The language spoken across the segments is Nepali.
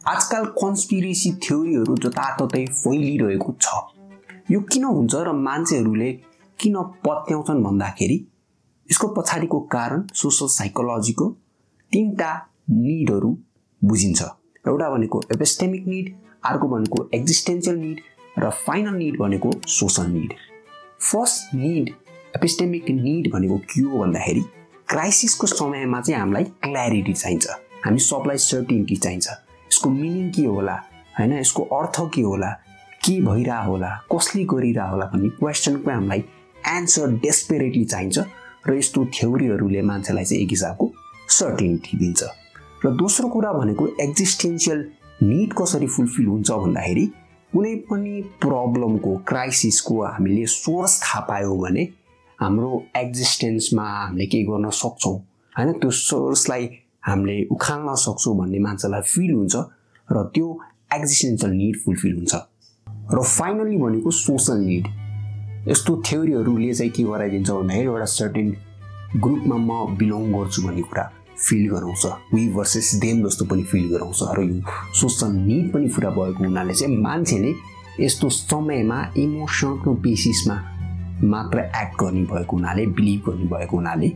आजकल कन्स्पिरेसी थ्योरीहरू जताततै फैलिरहेको छ। यो किन हुन्छ र मान्छेहरूले किन पत्याउँछन् भन्दाखेरि यसको पछाडिको कारण सोशल साइकोलोजीको 3टा निडहरू बुझिन्छ। एउटा भनेको एपिस्टेमिक निड, अर्को भनेको एक्जिस्टेन्शियल निड र फाइनल निड भनेको social need. First need epistemic need भनेको के हो भन्दाखेरि क्राइसिसको समयमा चाहिँ हामीलाई क्ल्यारिटी चाहिन्छ। हामी सबलाई सर्टेनिटी चाहिन्छ। यसको मिनिङ के होला हैन, यसको अर्थ के होला, के भइरा होला, कसले गरिरा होला भन्ने क्वेशनको हामीलाई एन्सर डेस्परेटली चाहिन्छ र यस्तो थ्योरीहरूले मान्छेलाई चाहिँ एक हिसाबको सर्टेनिटी दिन्छ। र दोस्रो कुरा भनेको एक्जिस्टेन्शियल निड कसरी फुलफिल हुन्छ भन्दाखेरि कुनै पनि प्रब्लमको क्राइसिसको हामीले सोर्स थाहा पायौँ भने हाम्रो एक्जिस्टेन्समा हामीले के गर्न सक्छौँ हैन, त्यो सोर्सलाई हामीले उखाल्न सक्छौँ भन्ने मान्छेलाई फिल हुन्छ र त्यो एक्जिस्टेन्शियल निड फुलफिल हुन्छ। र फाइनली भनेको सोशल निड। यस्तो थ्योरीहरूले चाहिँ के गराइदिन्छ भन्दाखेरि एउटा सर्टेन ग्रुपमा म बिलोङ गर्छु भन्ने कुरा फिल गराउँछ, वी भर्सेस देम जस्तो पनि फिल गराउँछ। र यो सोशल निड पनि पुरा भएको हुनाले चाहिँ मान्छेले यस्तो समयमा इमोसनको बेसिसमा मात्र एक्ट गर्ने भएको हुनाले, बिलिभ गर्ने भएको हुनाले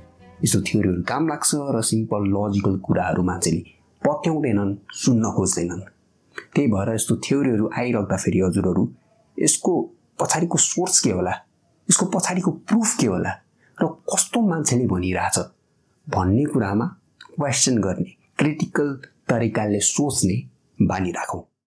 यस्तो थ्योरीहरू काम लाग्छ र सिम्पल लजिकल कुराहरू मान्छेले पत्याउँदैनन्, सुन्न खोज्दैनन्। त्यही भएर यस्तो थ्योरीहरू आइराख्दाखेरि हजुरहरू यसको पछाडिको सोर्स के होला, यसको पछाडिको प्रुफ के होला र कस्तो मान्छेले भनिरहेछ भन्ने कुरामा क्वेसन गर्ने, क्रिटिकल तरिकाले सोच्ने बानी राखौँ।